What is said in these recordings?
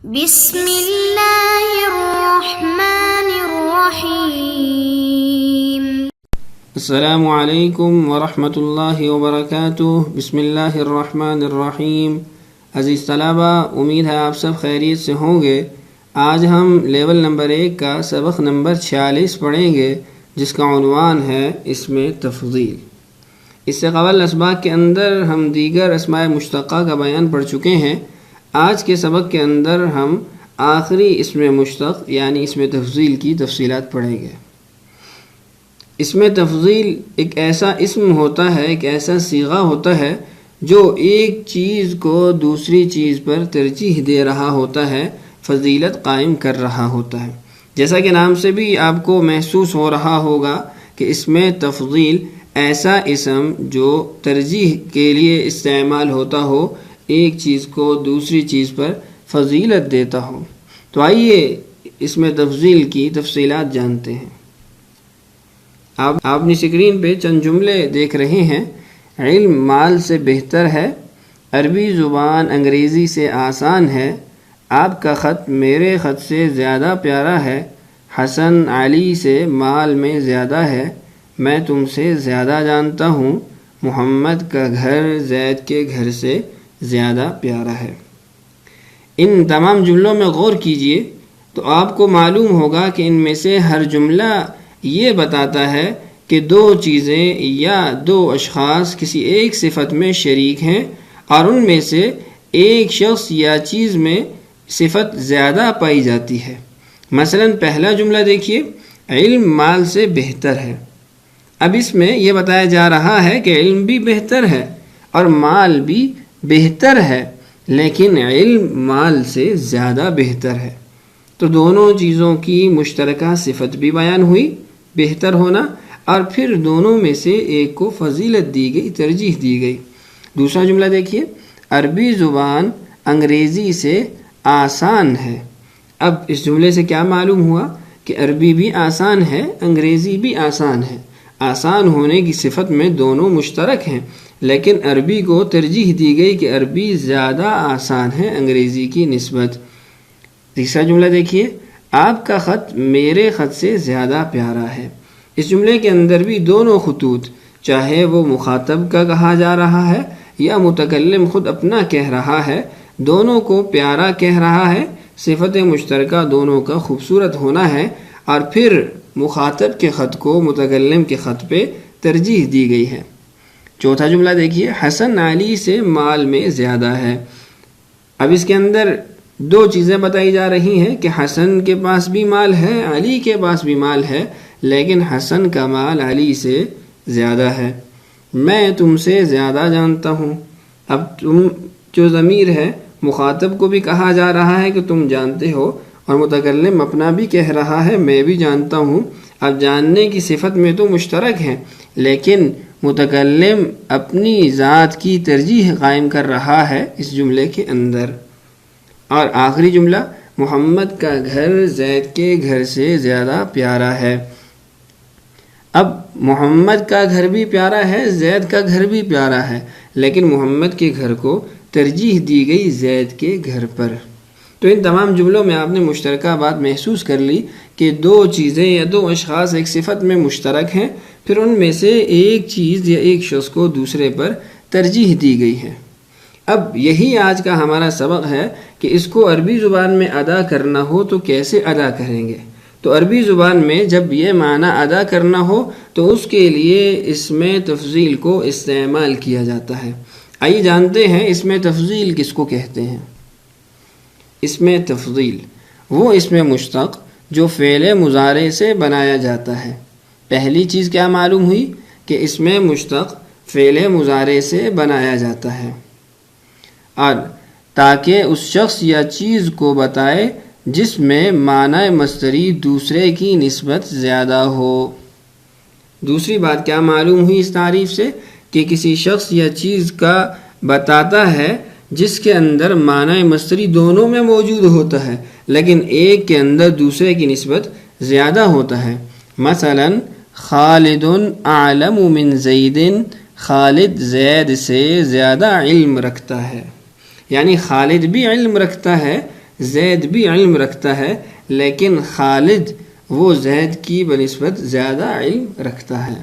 بسم اللہ الرحمن الرحیم۔ السلام علیکم ورحمۃ اللہ وبرکاتہ۔ بسم اللہ الرحمن الرحیم۔ عزیز طلبہ، امید ہے آپ سب خیریت سے ہوں گے۔ آج ہم لیول نمبر 1 کا سبق نمبر 46 پڑھیں گے، جس کا عنوان ہے اسم تفضیل۔ اس سے قبل اسباق کے اندر ہم دیگر اسماء مشتقہ کا بیان پڑھ چکے ہیں۔ آج کے سبق کے اندر ہم آخری اسم مشتق یعنی اسم تفضیل کی تفصیلات پڑھیں گے۔ اسم تفضیل ایک ایسا اسم ہوتا ہے، ایک ایسا صیغہ ہوتا ہے جو ایک چیز کو دوسری چیز پر ترجیح دے رہا ہوتا ہے، فضیلت قائم کر رہا ہوتا ہے۔ جیسا کہ نام سے بھی آپ کو محسوس ہو رہا ہوگا کہ اسم تفضیل ایسا اسم جو ترجیح کے لیے استعمال ہوتا ہو، ایک چیز کو دوسری چیز پر فضیلت دیتا ہو۔ تو آئیے اسم تفضیل کی تفصیلات جانتے ہیں۔ آپ اپنی اسکرین پہ چند جملے دیکھ رہے ہیں۔ علم مال سے بہتر ہے، عربی زبان انگریزی سے آسان ہے، آپ کا خط میرے خط سے زیادہ پیارا ہے، حسن علی سے مال میں زیادہ ہے، میں تم سے زیادہ جانتا ہوں، محمد کا گھر زید کے گھر سے زیادہ پیارا ہے۔ ان تمام جملوں میں غور کیجئے تو آپ کو معلوم ہوگا کہ ان میں سے ہر جملہ یہ بتاتا ہے کہ دو چیزیں یا دو اشخاص کسی ایک صفت میں شریک ہیں، اور ان میں سے ایک شخص یا چیز میں صفت زیادہ پائی جاتی ہے۔ مثلا پہلا جملہ دیکھیے، علم مال سے بہتر ہے۔ اب اس میں یہ بتایا جا رہا ہے کہ علم بھی بہتر ہے اور مال بھی بہتر ہے، لیکن علم مال سے زیادہ بہتر ہے۔ تو دونوں چیزوں کی مشترکہ صفت بھی بیان ہوئی، بہتر ہونا، اور پھر دونوں میں سے ایک کو فضیلت دی گئی، ترجیح دی گئی۔ دوسرا جملہ دیکھیے، عربی زبان انگریزی سے آسان ہے۔ اب اس جملے سے کیا معلوم ہوا کہ عربی بھی آسان ہے، انگریزی بھی آسان ہے۔ آسان ہونے کی صفت میں دونوں مشترک ہیں، لیکن عربی کو ترجیح دی گئی کہ عربی زیادہ آسان ہے انگریزی کی نسبت۔ تیسرا جملہ دیکھیے، آپ کا خط میرے خط سے زیادہ پیارا ہے۔ اس جملے کے اندر بھی دونوں خطوط، چاہے وہ مخاطب کا کہا جا رہا ہے یا متکلم خود اپنا کہہ رہا ہے، دونوں کو پیارا کہہ رہا ہے۔ صفت مشترکہ دونوں کا خوبصورت ہونا ہے، اور پھر مخاطب کے خط کو متکلم کے خط پہ ترجیح دی گئی ہے۔ چوتھا جملہ دیکھیے، حسن علی سے مال میں زیادہ ہے۔ اب اس کے اندر دو چیزیں بتائی جا رہی ہیں کہ حسن کے پاس بھی مال ہے، علی کے پاس بھی مال ہے، لیکن حسن کا مال علی سے زیادہ ہے۔ میں تم سے زیادہ جانتا ہوں۔ اب تم جو ضمیر ہے، مخاطب کو بھی کہا جا رہا ہے کہ تم جانتے ہو، اور متکلم اپنا بھی کہہ رہا ہے میں بھی جانتا ہوں۔ اب جاننے کی صفت میں تو مشترک ہیں، لیکن متکلم اپنی ذات کی ترجیح قائم کر رہا ہے اس جملے کے اندر۔ اور آخری جملہ، محمد کا گھر زید کے گھر سے زیادہ پیارا ہے۔ اب محمد کا گھر بھی پیارا ہے، زید کا گھر بھی پیارا ہے، لیکن محمد کے گھر کو ترجیح دی گئی زید کے گھر پر۔ تو ان تمام جملوں میں آپ نے مشترکہ بات محسوس کر لی کہ دو چیزیں یا دو اشخاص ایک صفت میں مشترک ہیں، پھر ان میں سے ایک چیز یا ایک شخص کو دوسرے پر ترجیح دی گئی ہے۔ اب یہی آج کا ہمارا سبق ہے کہ اس کو عربی زبان میں ادا کرنا ہو تو کیسے ادا کریں گے۔ تو عربی زبان میں جب یہ معنی ادا کرنا ہو تو اس کے لیے اسم تفضیل کو استعمال کیا جاتا ہے۔ آئیے جانتے ہیں اسم تفضیل کس کو کہتے ہیں۔ اسم تفضیل وہ اسم مشتق جو فعل مضارع سے بنایا جاتا ہے۔ پہلی چیز کیا معلوم ہوئی کہ اسم مشتق فعل مضارع سے بنایا جاتا ہے، اور تاکہ اس شخص یا چیز کو بتائے جس میں معنی مصدری دوسرے کی نسبت زیادہ ہو۔ دوسری بات کیا معلوم ہوئی اس تعریف سے کہ کسی شخص یا چیز کا بتاتا ہے جس کے اندر معنی مصدری دونوں میں موجود ہوتا ہے، لیکن ایک کے اندر دوسرے کی نسبت زیادہ ہوتا ہے۔ مثلا خالد اعلم من زید، خالد زید سے زیادہ علم رکھتا ہے، یعنی خالد بھی علم رکھتا ہے زید بھی علم رکھتا ہے لیکن خالد وہ زید کی بنسبت زیادہ علم رکھتا ہے۔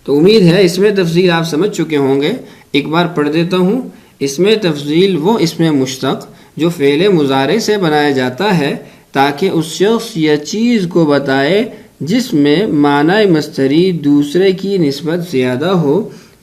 تو امید ہے اس میں تفضیل آپ سمجھ چکے ہوں گے۔ ایک بار پڑھ دیتا ہوں۔ اس میں تفضیل وہ اسم مشتق جو فعل مضارع سے بنایا جاتا ہے تاکہ اس شخص یا چیز کو بتائے جس میں معنی مصدری دوسرے کی نسبت زیادہ ہو۔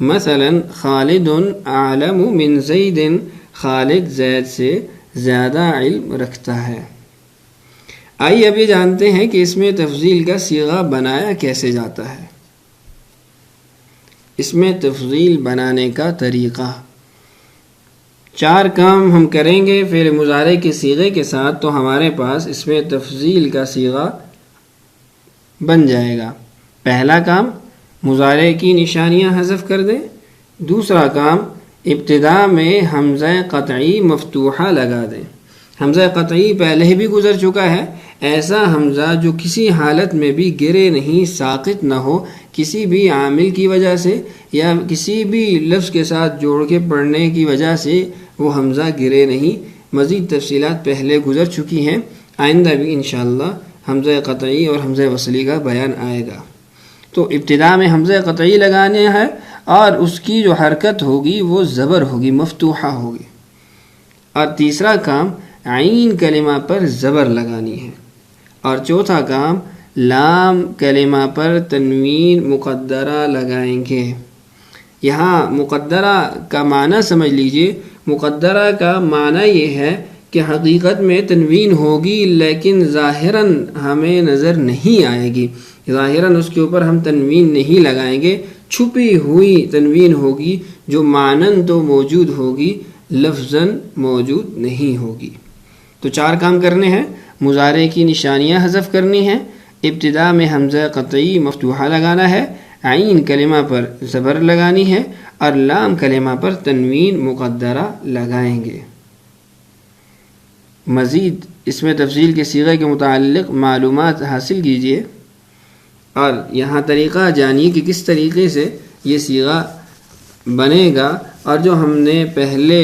مثلا خالد اعلم من زید، خالد زید سے زیادہ علم رکھتا ہے۔ آئیے اب یہ جانتے ہیں کہ اس میں تفضیل کا صیغہ بنایا کیسے جاتا ہے۔ اس میں تفضیل بنانے کا طریقہ، 4 کام ہم کریں گے فعل مضارع کے صیغے کے ساتھ تو ہمارے پاس اس میں تفضیل کا صیغہ بن جائے گا۔ پہلا کام، مضارع کی نشانیاں حذف کر دیں۔ دوسرا کام، ابتدا میں حمزہ قطعی مفتوحہ لگا دیں۔ حمزہ قطعی پہلے بھی گزر چکا ہے، ایسا حمزہ جو کسی حالت میں بھی گرے نہیں، ساقط نہ ہو، کسی بھی عامل کی وجہ سے یا کسی بھی لفظ کے ساتھ جوڑ کے پڑھنے کی وجہ سے وہ حمزہ گرے نہیں۔ مزید تفصیلات پہلے گزر چکی ہیں، آئندہ بھی انشاءاللہ حمزہ قطعی اور حمزہ وصلی کا بیان آئے گا۔ تو ابتدا میں حمزہ قطعی لگانے ہے اور اس کی جو حرکت ہوگی وہ زبر ہوگی، مفتوحہ ہوگی۔ اور تیسرا کام، عین کلمہ پر زبر لگانی ہے۔ اور چوتھا کام، لام کلمہ پر تنوین مقدرہ لگائیں گے۔ یہاں مقدرہ کا معنی سمجھ لیجئے۔ مقدرہ کا معنی یہ ہے کہ حقیقت میں تنوین ہوگی لیکن ظاہراً ہمیں نظر نہیں آئے گی، ظاہراً اس کے اوپر ہم تنوین نہیں لگائیں گے، چھپی ہوئی تنوین ہوگی جو معنن تو موجود ہوگی، لفظاً موجود نہیں ہوگی۔ تو 4 کام کرنے ہیں، مضارع کی نشانیاں حذف کرنی ہیں، ابتدا میں حمزہ قطعی مفتوحہ لگانا ہے، عین کلمہ پر زبر لگانی ہے اور لام کلمہ پر تنوین مقدرہ لگائیں گے۔ مزید اس میں تفصیل کے صیغے کے متعلق معلومات حاصل کیجیے اور یہاں طریقہ جانیے کہ کس طریقے سے یہ صیغہ بنے گا، اور جو ہم نے پہلے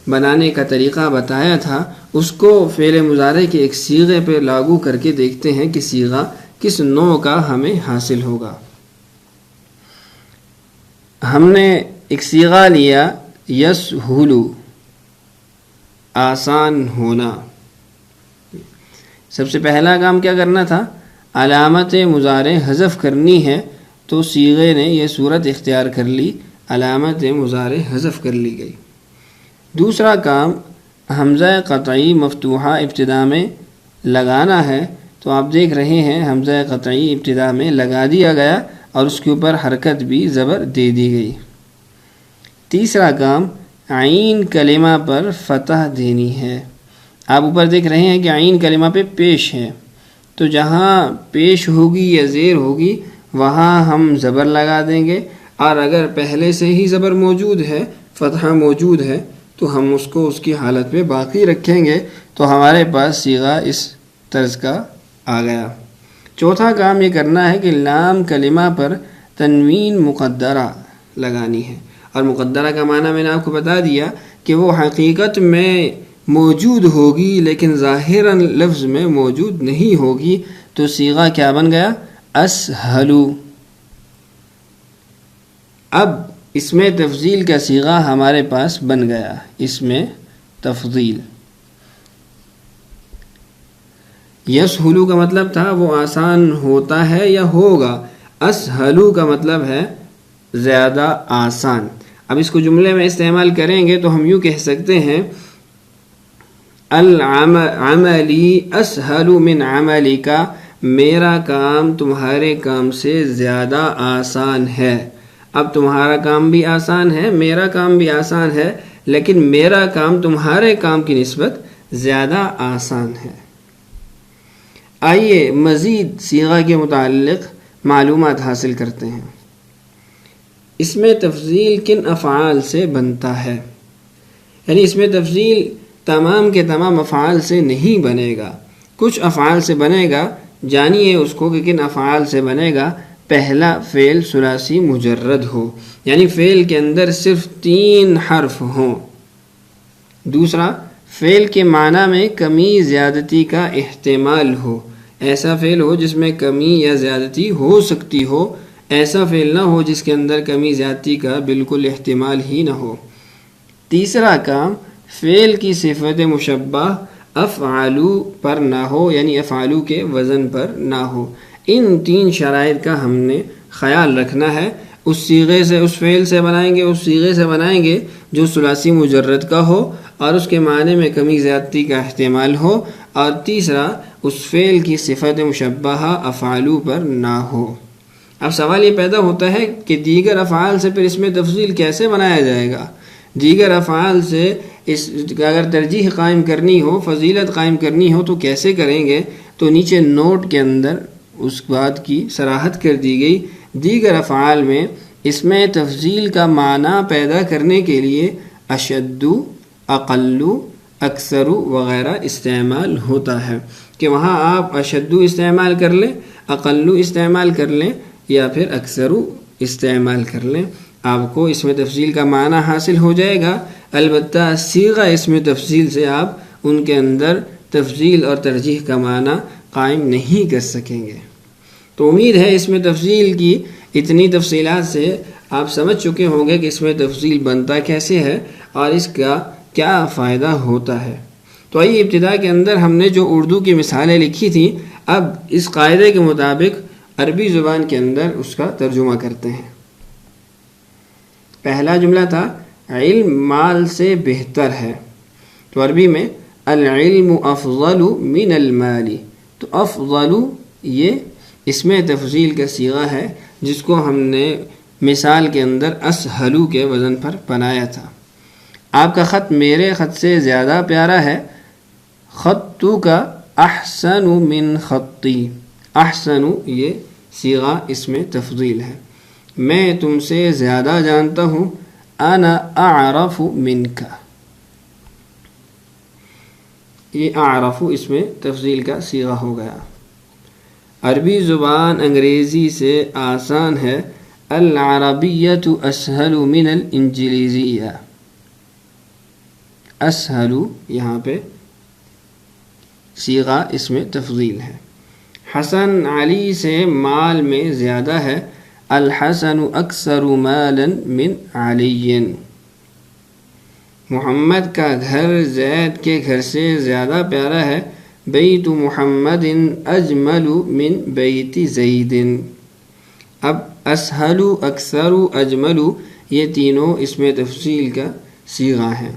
بنانے کا طریقہ بتایا تھا اس کو فعل مضارع کے ایک صیغے پہ لاگو کر کے دیکھتے ہیں کہ صیغہ کس نوع کا ہمیں حاصل ہوگا۔ ہم نے ایک صیغہ لیا یسہلو، آسان ہونا۔ سب سے پہلا کام کیا کرنا تھا؟ علامت مضارع حذف کرنی ہے، تو صیغے نے یہ صورت اختیار کر لی، علامت مضارع حذف کر لی گئی۔ دوسرا کام، حمزہ قطعی مفتوحہ ابتدا میں لگانا ہے، تو آپ دیکھ رہے ہیں حمزہ قطعی ابتدا میں لگا دیا گیا اور اس کے اوپر حرکت بھی زبر دے دی گئی۔ تیسرا کام، عین کلمہ پر فتح دینی ہے۔ آپ اوپر دیکھ رہے ہیں کہ عین کلمہ پہ پیش ہے، تو جہاں پیش ہوگی یا زیر ہوگی وہاں ہم زبر لگا دیں گے، اور اگر پہلے سے ہی زبر موجود ہے، فتحہ موجود ہے، تو ہم اس کو اس کی حالت پہ باقی رکھیں گے، تو ہمارے پاس صیغہ اس طرز کا آ گیا۔ چوتھا کام یہ کرنا ہے کہ لام کلمہ پر تنوین مقدرہ لگانی ہے، اور مقدرہ کا معنی میں نے آپ کو بتا دیا کہ وہ حقیقت میں موجود ہوگی لیکن ظاہراً لفظ میں موجود نہیں ہوگی، تو صیغہ کیا بن گیا؟ اسہلو۔ اب اس میں تفضیل کا صیغہ ہمارے پاس بن گیا، اس میں تفضیل۔ یسہلو کا مطلب تھا وہ آسان ہوتا ہے یا ہوگا، اسہلو کا مطلب ہے زیادہ آسان۔ اب اس کو جملے میں استعمال کریں گے تو ہم یوں کہہ سکتے ہیں عملی اسہل من عملک، میرا کام تمہارے کام سے زیادہ آسان ہے۔ اب تمہارا کام بھی آسان ہے، میرا کام بھی آسان ہے، لیکن میرا کام تمہارے کام کی نسبت زیادہ آسان ہے۔ آئیے مزید صیغہ کے متعلق معلومات حاصل کرتے ہیں۔ اس میں تفضیل کن افعال سے بنتا ہے؟ یعنی اس میں تفضیل تمام کے تمام افعال سے نہیں بنے گا، کچھ افعال سے بنے گا۔ جانیے اس کو کہ کن افعال سے بنے گا۔ پہلا، فعل ثلاثی مجرد ہو، یعنی فعل کے اندر صرف 3 حرف ہوں۔ دوسرا، فعل کے معنی میں کمی زیادتی کا احتمال ہو، ایسا فعل ہو جس میں کمی یا زیادتی ہو سکتی ہو، ایسا فعل نہ ہو جس کے اندر کمی زیادتی کا بالکل احتمال ہی نہ ہو۔ تیسرا کام، فعل کی صفت مشبہ افعلو پر نہ ہو، یعنی افعلو کے وزن پر نہ ہو۔ ان 3 شرائط کا ہم نے خیال رکھنا ہے۔ اس صیغے سے، اس فعل سے بنائیں گے، اس صیغے سے بنائیں گے جو ثلاثی مجرد کا ہو اور اس کے معنی میں کمی زیادتی کا احتمال ہو، اور تیسرا اس فعل کی صفت مشبہہ افعلو پر نہ ہو۔ اب سوال یہ پیدا ہوتا ہے کہ دیگر افعال سے پھر اس میں تفضیل کیسے بنایا جائے گا؟ دیگر افعال سے اگر ترجیح قائم کرنی ہو، فضیلت قائم کرنی ہو تو کیسے کریں گے؟ تو نیچے نوٹ کے اندر اس بات کی صراحت کر دی گئی۔ دیگر افعال میں اس میں تفضیل کا معنی پیدا کرنے کے لیے اشدو، اقلو، اکثرو وغیرہ استعمال ہوتا ہے، کہ وہاں آپ اشدو استعمال کر لیں، اقلو استعمال کر لیں یا پھر اکثرو استعمال کر لیں، آپ کو اس میں تفضیل کا معنی حاصل ہو جائے گا۔ البتہ صیغہ اس میں تفضیل سے آپ ان کے اندر تفضیل اور ترجیح کا معنی قائم نہیں کر سکیں گے۔ تو امید ہے اس میں تفضیل کی اتنی تفصیلات سے آپ سمجھ چکے ہوں گے کہ اس میں تفضیل بنتا کیسے ہے اور اس کا کیا فائدہ ہوتا ہے۔ تو آئیے ابتدا کے اندر ہم نے جو اردو کی مثالیں لکھی تھیں، اب اس قاعدے کے مطابق عربی زبان کے اندر اس کا ترجمہ کرتے ہیں۔ پہلا جملہ تھا علم مال سے بہتر ہے، تو عربی میں العلم افضل من المال، تو افضل یہ اسم تفضیل کا صیغہ ہے جس کو ہم نے مثال کے اندر اسہلو کے وزن پر بنایا تھا۔ آپ کا خط میرے خط سے زیادہ پیارا ہے، خطو کا احسن من خطی، احسن یہ صیغہ اسم تفضیل ہے۔ میں تم سے زیادہ جانتا ہوں، انا اعرف منک، یہ اعرف اس میں تفضیل کا صیغہ ہو گیا۔ عربی زبان انگریزی سے آسان ہے، العربیۃ اسہل من الانجلیزیہ، اسہل یہاں پہ صیغہ اس میں تفضیل ہے۔ حسن علی سے مال میں زیادہ ہے، الحسن اکثر مالا من علی، محمد کا گھر زید کے گھر سے زیادہ پیارا ہے، بیت محمد اجمل من بیت زید۔ اب اسہل، اکثر، اجمل یہ تینوں اس میں تفصیل کا صیغہ ہیں۔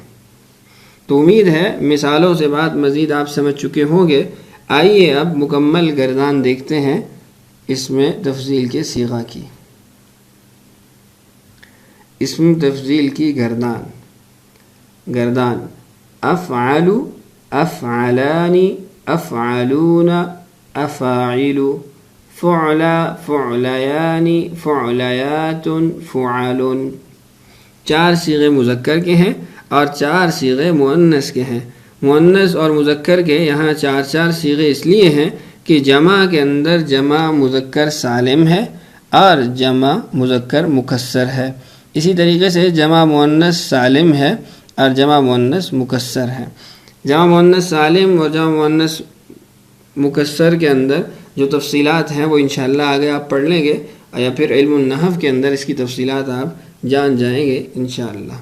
تو امید ہے مثالوں سے بات مزید آپ سمجھ چکے ہوں گے۔ آئیے اب مکمل گردان دیکھتے ہیں اس میں تفضیل کے صیغہ کی۔ اسم تفضیل کی گردان افعل، افعلان، افعلون، افاعل، فعل، فعلیان، فعلیات، فعل۔ 4 صیغے مذکر کے ہیں اور 4 صیغے مؤنث کے ہیں۔ مؤنث اور مذکر کے یہاں 4 صیغے اس لیے ہیں کہ جمع کے اندر جمع مذکر سالم ہے اور جمع مذکر مکسر ہے، اسی طریقے سے جمع مؤنث سالم ہے اور جمع مؤنث مکسر ہے۔ جمع مؤنث سالم اور جمع مؤنث مکسر کے اندر جو تفصیلات ہیں وہ انشاءاللہ آگے آپ پڑھ لیں گے، یا پھر علم النحو کے اندر اس کی تفصیلات آپ جان جائیں گے انشاءاللہ۔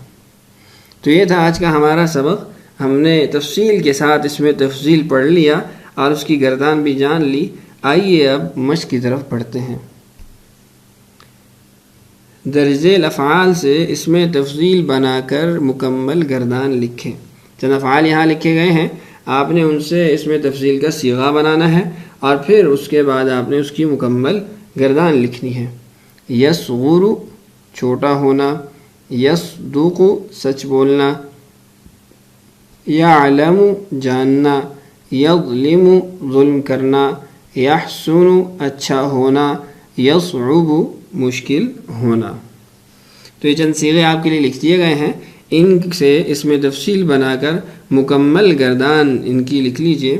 تو یہ تھا آج کا ہمارا سبق۔ ہم نے تفصیل کے ساتھ اس میں تفصیل پڑھ لیا اور اس کی گردان بھی جان لی۔ آئیے اب مشق کی طرف پڑھتے ہیں۔ درج ذیل افعال سے اس میں تفضیل بنا کر مکمل گردان لکھیں۔ چند افعال یہاں لکھے گئے ہیں، آپ نے ان سے اس میں تفضیل کا صیغہ بنانا ہے اور پھر اس کے بعد آپ نے اس کی مکمل گردان لکھنی ہے۔ یصغر چھوٹا ہونا، یصدق سچ بولنا، یعلم جاننا، یظلم ظلم کرنا، یحسن اچھا ہونا، یصعب مشکل ہونا۔ تو یہ چند صیغے آپ کے لیے لکھ دیے گئے ہیں، ان سے اس میں تفصیل بنا کر مکمل گردان ان کی لکھ لیجئے۔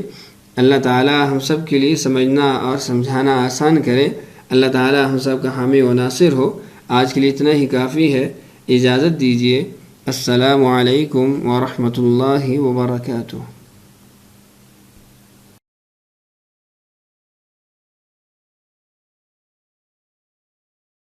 اللہ تعالی ہم سب کے لیے سمجھنا اور سمجھانا آسان کرے۔ اللہ تعالی ہم سب کا حامی و ناصر ہو۔ آج کے لیے اتنا ہی کافی ہے، اجازت دیجیے۔ السلام علیکم ورحمۃ اللہ وبرکاتہ.